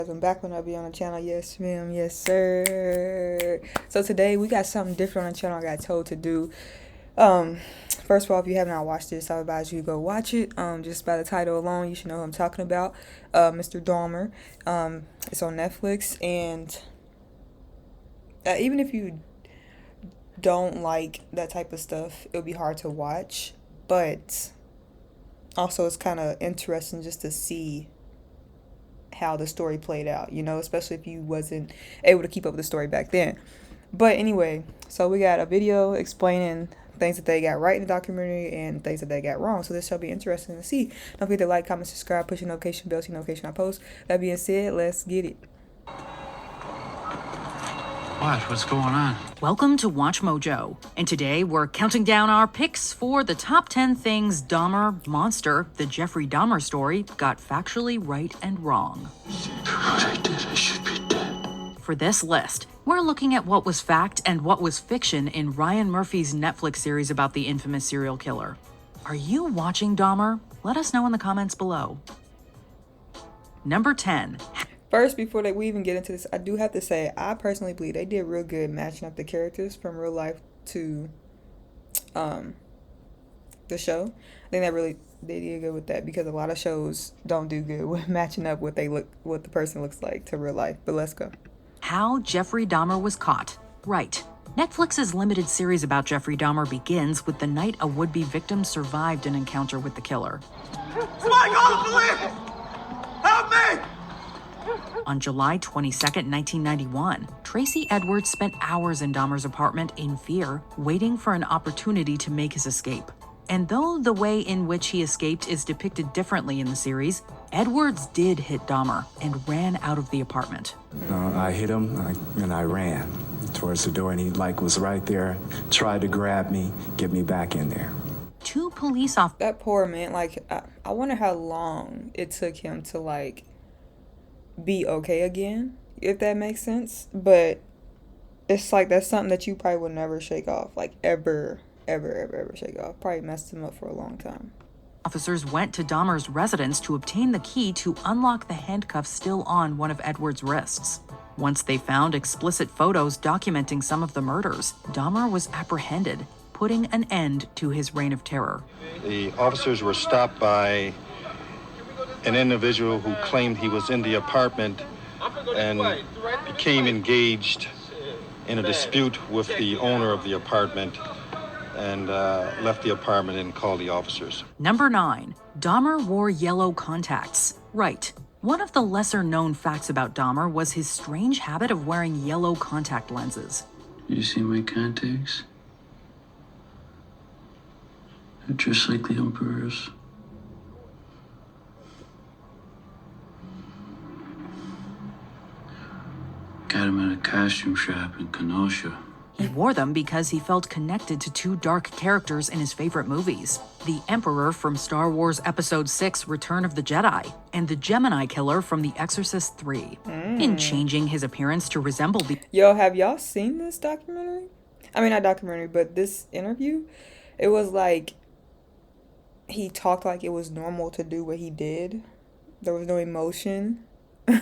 I'm back when I be on the channel. Yes ma'am, yes sir. So today we got something different on the channel I got told to do. First of all, if you have not watched this, I would advise you to go watch it. Just by the title alone you should know who I'm talking about. Mr. Dahmer. It's on Netflix, and even if you don't like that type of stuff, it'll be hard to watch, but also it's kind of interesting just to see how the story played out, you know, especially if you wasn't able to keep up with the story back then. But anyway, so we got a video explaining things that they got right in the documentary and things that they got wrong. So this shall be interesting to see. Don't forget to like, comment, subscribe, push your notification bell, see notification I post. That being said, let's get it. What's going on? Welcome to Watch Mojo, and today we're counting down our picks for the top 10 things Dahmer, Monster, the Jeffrey Dahmer story, got factually right and wrong. What I did, I should be dead. For this list, we're looking at what was fact and what was fiction in Ryan Murphy's Netflix series about the infamous serial killer. Are you watching Dahmer? Let us know in the comments below. Number 10. First, before we even get into this, I do have to say, I personally believe they did real good matching up the characters from real life to the show. I think that they did good with that, because a lot of shows don't do good with matching up what the person looks like to real life. But let's go. How Jeffrey Dahmer was caught. Right. Netflix's limited series about Jeffrey Dahmer begins with the night a would-be victim survived an encounter with the killer. Somebody call the police! Help me! On July 22nd, 1991, Tracy Edwards spent hours in Dahmer's apartment in fear, waiting for an opportunity to make his escape. And though the way in which he escaped is depicted differently in the series, Edwards did hit Dahmer and ran out of the apartment. I hit him and I ran towards the door, and he was right there, tried to grab me, get me back in there. Two police officers. That poor man, I wonder how long it took him to be okay again, if that makes sense. But it's that's something that you probably would never shake off, ever shake off. Probably messed him up for a long time. Officers went to Dahmer's residence to obtain the key to unlock the handcuffs still on one of Edwards' wrists. Once they found explicit photos documenting some of the murders, Dahmer was apprehended, putting an end to his reign of terror. The officers were stopped by an individual who claimed he was in the apartment and became engaged in a dispute with the owner of the apartment, and left the apartment and called the officers. Number 9. Dahmer wore yellow contacts. Right. One of the lesser-known facts about Dahmer was his strange habit of wearing yellow contact lenses. You see my contacts? They're just like the Emperor's. Got him at a costume shop in Kenosha. He wore them because he felt connected to two dark characters in his favorite movies: the Emperor from Star Wars Episode 6, Return of the Jedi, and the Gemini Killer from The Exorcist 3. In changing his appearance to resemble the... Yo, have y'all seen this documentary? I mean, not documentary, but this interview. It was he talked like it was normal to do what he did. There was no emotion.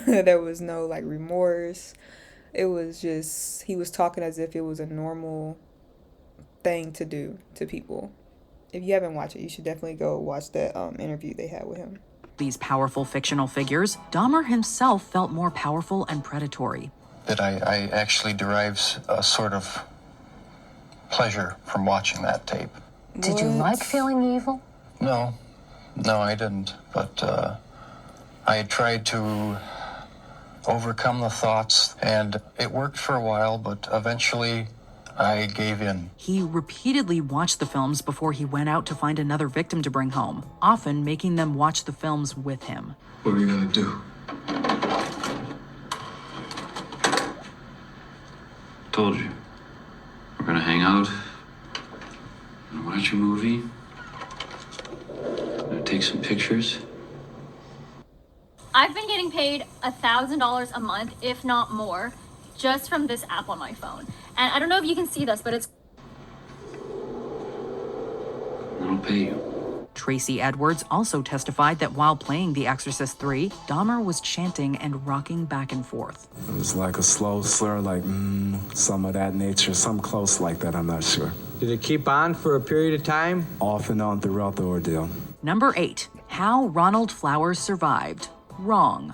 There was no remorse. It was just, he was talking as if it was a normal thing to do to people. If you haven't watched it, you should definitely go watch that interview they had with him. These powerful fictional figures, Dahmer himself felt more powerful and predatory. That I actually derives a sort of pleasure from watching that tape. Did you like feeling evil? No, I didn't. But I had tried to overcome the thoughts, and it worked for a while, but eventually I gave in. He repeatedly watched the films before he went out to find another victim to bring home, often making them watch the films with him. What are you gonna do? Told you. We're gonna hang out, gonna watch a movie, gonna take some pictures. I've been getting paid $1,000 a month, if not more, just from this app on my phone. And I don't know if you can see this, but it's... I'll pay you. Tracy Edwards also testified that while playing The Exorcist III, Dahmer was chanting and rocking back and forth. It was like a slow slur, like, some of that nature, some close like that, I'm not sure. Did it keep on for a period of time? Off and on throughout the ordeal. Number 8. How Ronald Flowers survived. Wrong.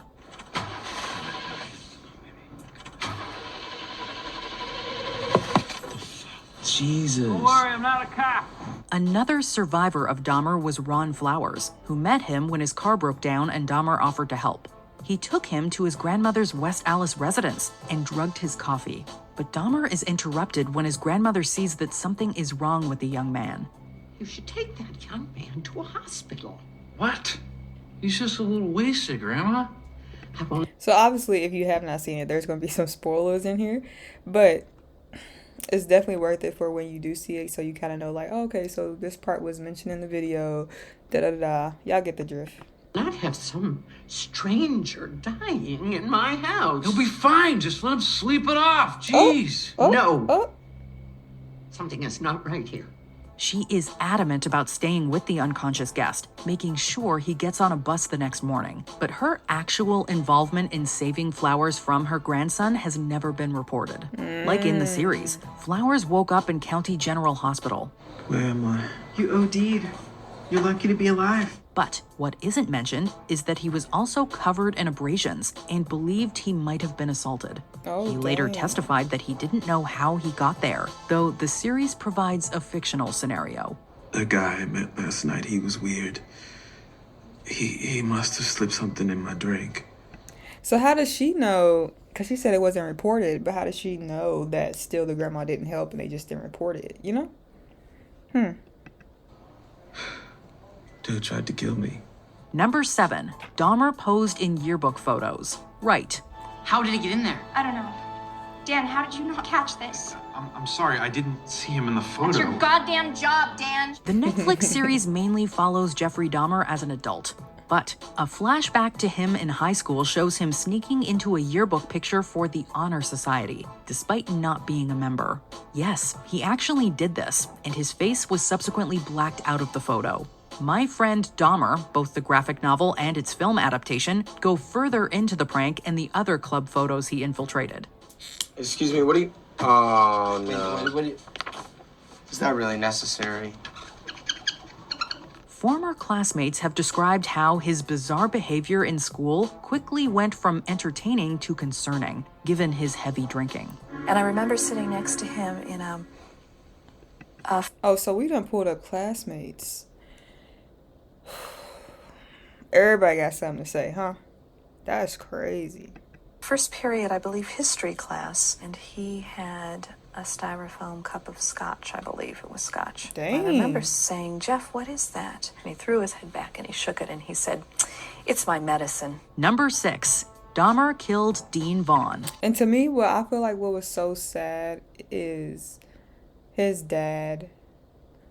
Jesus. Don't worry, I'm not a cop. Another survivor of Dahmer was Ron Flowers, who met him when his car broke down and Dahmer offered to help. He took him to his grandmother's West Allis residence and drugged his coffee. But Dahmer is interrupted when his grandmother sees that something is wrong with the young man. You should take that young man to a hospital. What? He's just a little wasted, Grandma. So obviously, if you have not seen it, there's going to be some spoilers in here. But it's definitely worth it for when you do see it, so you kind of know, like, oh, okay, so this part was mentioned in the video, da-da-da-da. Y'all get the drift. Not have some stranger dying in my house. He'll be fine. Just let him sleep it off. Jeez. No. Something is not right here. She is adamant about staying with the unconscious guest, making sure he gets on a bus the next morning. But her actual involvement in saving Flowers from her grandson has never been reported. Like in the series, Flowers woke up in County General Hospital. Where am I? You OD'd. You're lucky to be alive. But what isn't mentioned is that he was also covered in abrasions and believed he might have been assaulted. He later testified that he didn't know how he got there, though the series provides a fictional scenario. The guy I met last night, he was weird. He must have slipped something in my drink. So how does she know? Because she said it wasn't reported, but how does she know that still the grandma didn't help and they just didn't report it, you know? Dude tried to kill me. Number 7. Dahmer posed in yearbook photos. Right. How did he get in there? I don't know. Dan, how did you not catch this? I'm sorry. I didn't see him in the photo. That's your goddamn job, Dan. The Netflix series mainly follows Jeffrey Dahmer as an adult. But a flashback to him in high school shows him sneaking into a yearbook picture for the Honor Society, despite not being a member. Yes, he actually did this, and his face was subsequently blacked out of the photo. My Friend Dahmer, both the graphic novel and its film adaptation, go further into the prank and the other club photos he infiltrated. Excuse me, what do you... Oh, no. Is that really necessary? Former classmates have described how his bizarre behavior in school quickly went from entertaining to concerning, given his heavy drinking. And I remember sitting next to him in a Oh, so we done pulled up classmates. Everybody got something to say, huh? That's crazy. first period, I believe, history class, and he had a styrofoam cup of scotch, I believe it was scotch. Dang. I remember saying, "Jeff, what is that?" And he threw his head back and he shook it and he said, "It's my medicine." Number 6. Dahmer killed Dean Vaughn. And to me, what I feel like what was so sad is his dad.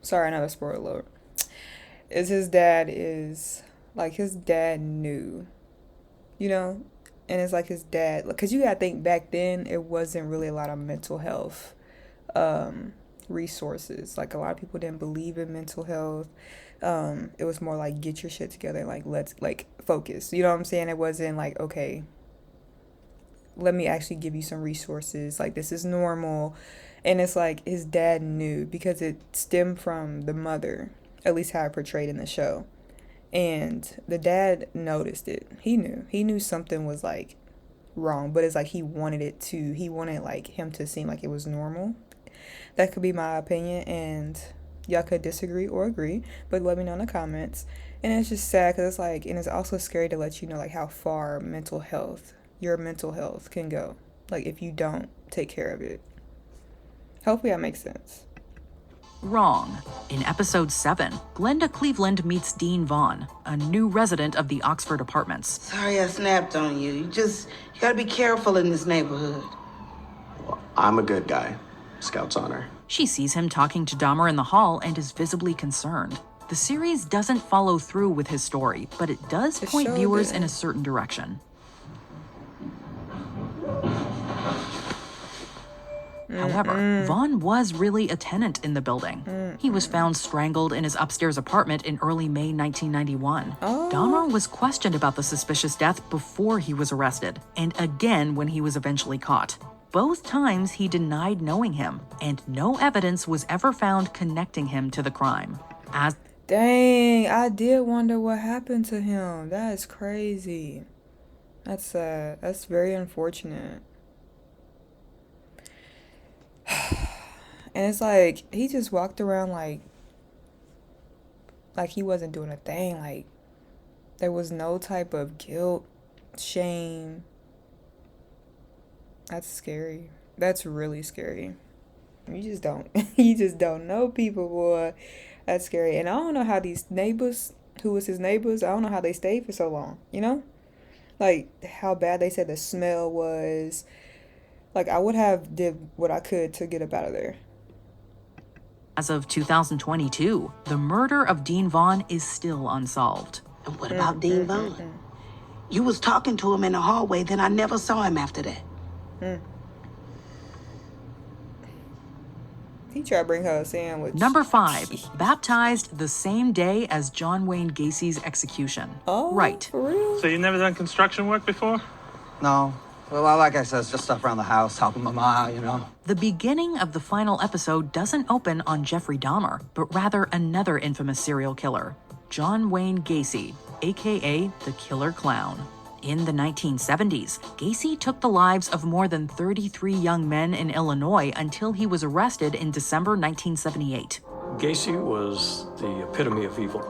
Sorry, another spoiler alert. His dad knew, you know? And it's like his dad, because you gotta think back then, it wasn't really a lot of mental health resources. Like, a lot of people didn't believe in mental health. It was more like, get your shit together, like, let's, like, focus. You know what I'm saying? It wasn't like, okay, let me actually give you some resources. Like, this is normal. And it's like, his dad knew, because it stemmed from the mother, at least how I portrayed in the show. And the dad noticed it. He knew something was, like, wrong. But it's like he wanted like him to seem like it was normal. That could be my opinion, and y'all could disagree or agree, but let me know in the comments. And it's just sad, because it's like, and it's also scary to let you know, like, how far your mental health can go, like, if you don't take care of it. Hopefully that makes sense. Wrong. In episode 7, Glenda Cleveland meets Dean Vaughn, a new resident of the Oxford Apartments. Sorry I snapped on you. You gotta be careful in this neighborhood. Well, I'm a good guy. Scout's honor. She sees him talking to Dahmer in the hall and is visibly concerned. The series doesn't follow through with his story, but it does point viewers in a certain direction. However, Vaughn was really a tenant in the building. He was found strangled in his upstairs apartment in early May 1991. Oh. Dahmer was questioned about the suspicious death before he was arrested, and again when he was eventually caught. Both times he denied knowing him, and no evidence was ever found connecting him to the crime. Dang, I did wonder what happened to him. That is crazy. That's sad. That's very unfortunate. And it's like he just walked around like he wasn't doing a thing. Like there was no type of guilt, shame. That's scary. That's really scary. You just don't know people, boy. That's scary. And I don't know how these neighbors, who was his neighbors, I don't know how they stayed for so long, you know? Like, how bad they said the smell was. Like, I would have did what I could to get up out of there. As of 2022, the murder of Dean Vaughn is still unsolved. And what about Dean Vaughn? You was talking to him in the hallway, then I never saw him after that. He tried to bring her a sandwich. Number 5, baptized the same day as John Wayne Gacy's execution. Oh, right. For real? So you never done construction work before? No. Well, like I said, it's just stuff around the house, helping my ma, you know. The beginning of the final episode doesn't open on Jeffrey Dahmer, but rather another infamous serial killer, John Wayne Gacy, aka the Killer Clown. In the 1970s, Gacy took the lives of more than 33 young men in Illinois until he was arrested in December 1978. Gacy was the epitome of evil.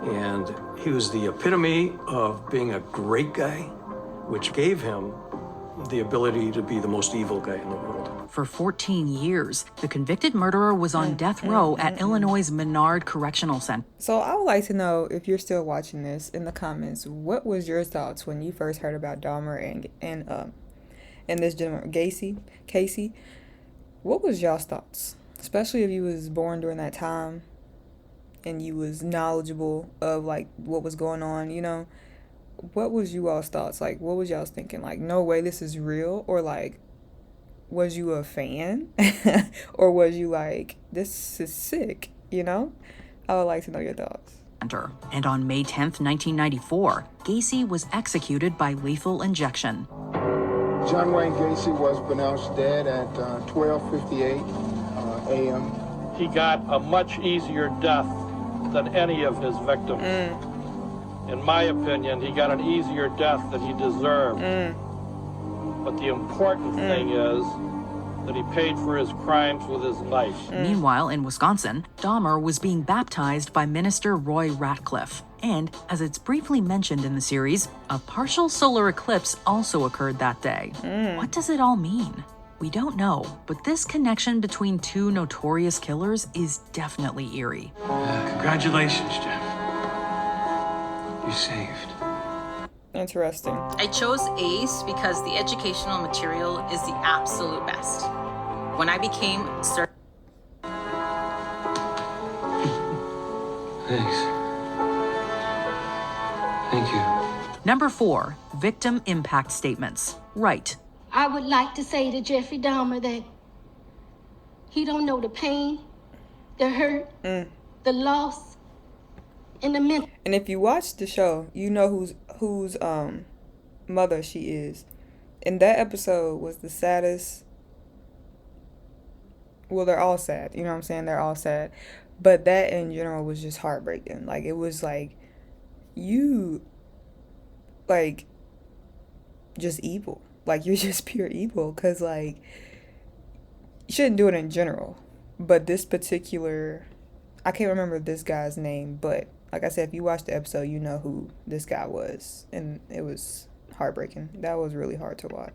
And he was the epitome of being a great guy, which gave him the ability to be the most evil guy in the world. For 14 years, the convicted murderer was on death row at Illinois' Menard Correctional Center. So I would like to know, if you're still watching this, in the comments, what was your thoughts when you first heard about Dahmer and this gentleman, Casey? What was y'all's thoughts? Especially if you was born during that time and you was knowledgeable of like what was going on, you know? What was you all's thoughts? Like, what was y'all's thinking? Like, no way, this is real? Or like, was you a fan? Or was you like, this is sick, you know? I would like to know your thoughts. And on May 10th, 1994, Gacy was executed by lethal injection. John Wayne Gacy was pronounced dead at 12:58 a.m. He got a much easier death than any of his victims. In my opinion, he got an easier death than he deserved. But the important thing is that he paid for his crimes with his life. Meanwhile, in Wisconsin, Dahmer was being baptized by Minister Roy Ratcliffe. And, as it's briefly mentioned in the series, a partial solar eclipse also occurred that day. What does it all mean? We don't know, but this connection between two notorious killers is definitely eerie. Congratulations, Jeff. You saved. Interesting. I chose ACE because the educational material is the absolute best. When I became Thanks. Thank you. Number 4, victim impact statements. Right. I would like to say to Jeffrey Dahmer that he don't know the pain, the hurt, the loss, and the mental. And if you watch the show, you know whose mother she is. And that episode was the saddest. Well, they're all sad. You know what I'm saying? They're all sad. But that in general was just heartbreaking. Like, it was like, you, like, just evil. Like, you're just pure evil. Because, like, you shouldn't do it in general. But this particular, I can't remember this guy's name, but like I said, if you watch the episode, you know who this guy was. And it was heartbreaking. That was really hard to watch.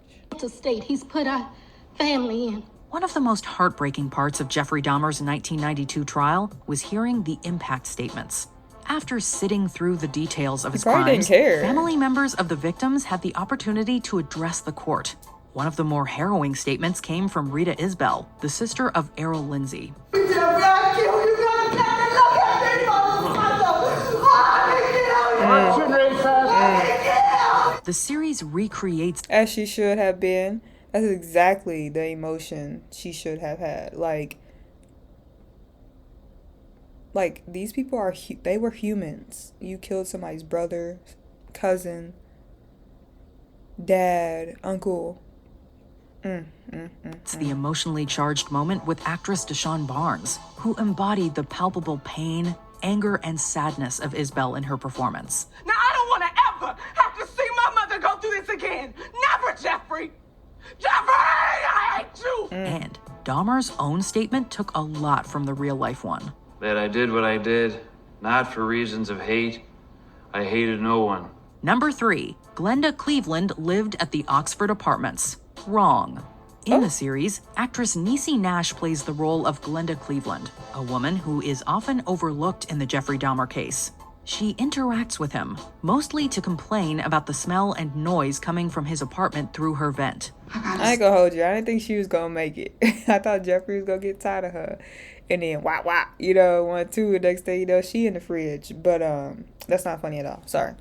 State he's put our family in. One of the most heartbreaking parts of Jeffrey Dahmer's 1992 trial was hearing the impact statements. After sitting through the details of his crimes, family members of the victims had the opportunity to address the court. One of the more harrowing statements came from Rita Isbell, the sister of Errol Lindsay. The series recreates, as she should have been. That's exactly the emotion she should have had. Like, Like, these people are, they were humans. You killed somebody's brother, cousin, dad, uncle. It's the emotionally charged moment with actress Deshawn Barnes, who embodied the palpable pain, anger, and sadness of Isabel in her performance. Now, I don't want to ever have to see my mother go through this again. Never, Jeffrey! Jeffrey, I hate you! And Dahmer's own statement took a lot from the real-life one. That I did what I did, not for reasons of hate. I hated no one. Number 3, Glenda Cleveland lived at the Oxford Apartments. Wrong. In the series, actress Niecy Nash plays the role of Glenda Cleveland, a woman who is often overlooked in the Jeffrey Dahmer case. She interacts with him, mostly to complain about the smell and noise coming from his apartment through her vent. I ain't gonna hold you. I didn't think she was gonna make it. I thought Jeffrey was gonna get tired of her. And then whop, 1, 2, the next day, she in the fridge. But that's not funny at all. Sorry.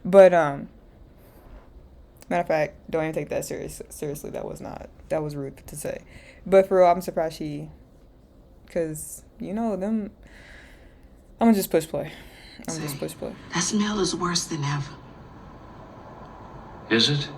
But matter of fact, don't even take that seriously. That was rude to say. But for real, I'm surprised because them. I'm gonna just push play. That smell is worse than ever. Is it?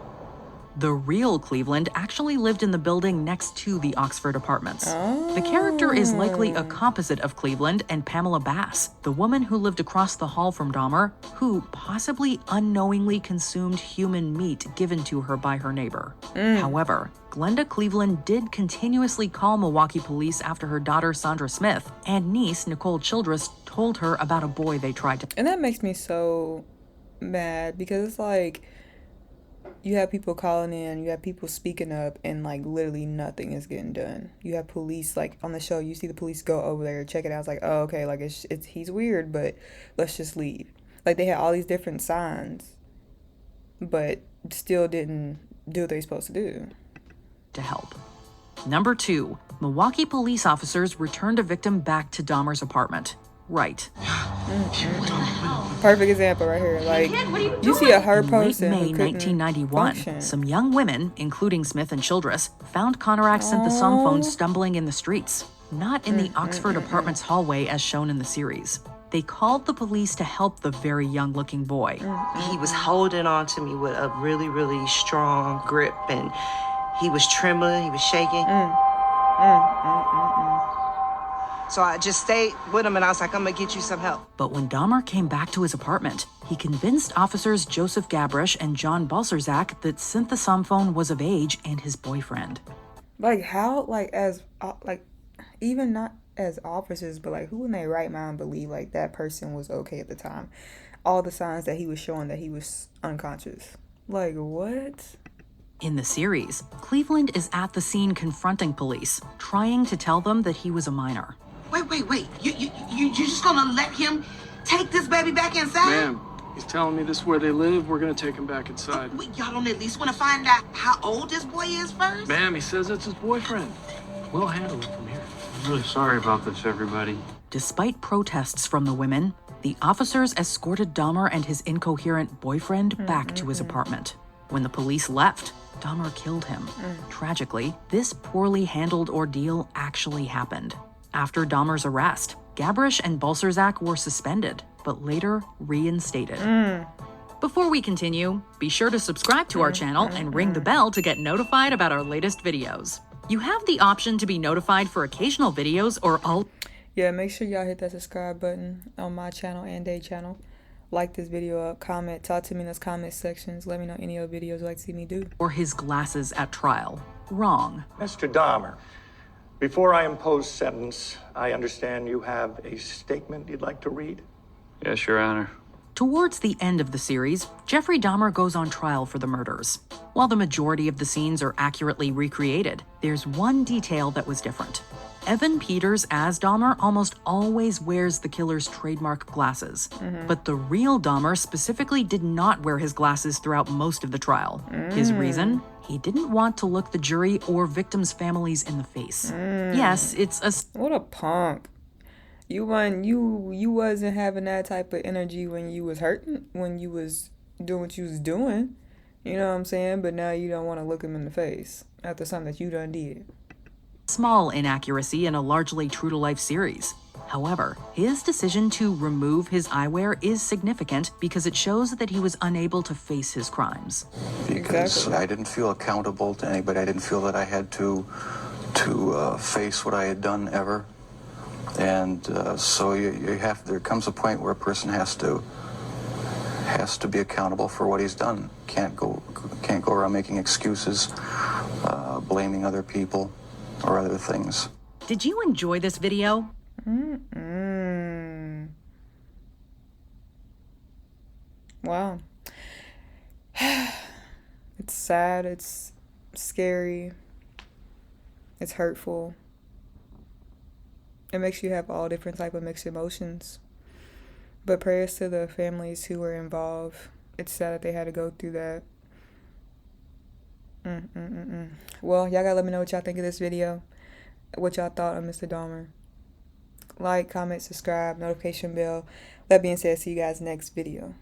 The real Cleveland actually lived in the building next to the Oxford Apartments. The character is likely a composite of Cleveland and Pamela Bass, the woman who lived across the hall from Dahmer, who possibly unknowingly consumed human meat given to her by her neighbor. However, Glenda Cleveland did continuously call Milwaukee police after her daughter Sandra Smith and niece Nicole Childress told her about a boy they tried to. And that makes me so mad because it's like, you have people calling in, you have people speaking up, and like literally nothing is getting done. You have police, like on the show, you see the police go over there, check it out. It's like, oh, okay, like he's weird, but let's just leave. Like they had all these different signs, but still didn't do what they're supposed to do. To help. Number 2, Milwaukee police officers returned a victim back to Dahmer's apartment. Right. Perfect example right here. Like, you see a hurt person. In late May 1991, some young women, including Smith and Childress, found Conorak synthesome stumbling in the streets, not in the Oxford Apartments hallway as shown in the series. They called the police to help the very young-looking boy. He was holding on to me with a really, really strong grip, and he was trembling, he was shaking. So I just stayed with him, and I was like, I'm gonna get you some help. But when Dahmer came back to his apartment, he convinced officers Joseph Gabrish and John Balserzak that synthesome was of age and his boyfriend. Like how, like as, like even not as officers, but like who in their right mind believe like that person was okay at the time? All the signs that he was showing that he was unconscious. Like what? In the series, Cleveland is at the scene confronting police, trying to tell them that he was a minor. Wait. You just gonna let him take this baby back inside? Ma'am, he's telling me this is where they live. We're gonna take him back inside. Y'all don't at least want to find out how old this boy is first? Ma'am, he says it's his boyfriend. We'll handle it from here. I'm really sorry about this, everybody. Despite protests from the women, the officers escorted Dahmer and his incoherent boyfriend back to his apartment. When the police left, Dahmer killed him. Tragically, this poorly handled ordeal actually happened. After Dahmer's arrest, Gabrish and Balserzak were suspended, but later reinstated. Before we continue, be sure to subscribe to our channel and ring the bell to get notified about our latest videos. You have the option to be notified for occasional videos or all. Yeah, make sure y'all hit that subscribe button on my channel and their channel. Like this video up, comment, talk to me in those comment sections. Let me know any other videos you'd like to see me do. Or his glasses at trial. Wrong. Mr. Dahmer, before I impose sentence, I understand you have a statement you'd like to read? Yes, Your Honor. Towards the end of the series, Jeffrey Dahmer goes on trial for the murders. While the majority of the scenes are accurately recreated, there's one detail that was different. Evan Peters as Dahmer almost always wears the killer's trademark glasses. But the real Dahmer specifically did not wear his glasses throughout most of the trial. His reason? He didn't want to look the jury or victims' families in the face. Yes, it's a... What a punk. You wasn't having that type of energy when you was hurting, when you was doing what you was doing. You know what I'm saying? But now you don't want to look him in the face after something that you done did. Small inaccuracy in a largely true-to-life series. However, his decision to remove his eyewear is significant because it shows that he was unable to face his crimes. Because I didn't feel accountable to anybody. I didn't feel that I had to face what I had done ever. And so there comes a point where a person has to be accountable for what he's done. Can't go around making excuses, blaming other people or other things. Did you enjoy this video? Wow. It's sad, it's scary, it's hurtful. It makes you have all different type of mixed emotions. But prayers to the families who were involved. It's sad that they had to go through that. Well, y'all gotta let me know what y'all think of this video. What y'all thought of Mr. Dahmer. Like, comment, subscribe, notification bell. That being said, see you guys next video.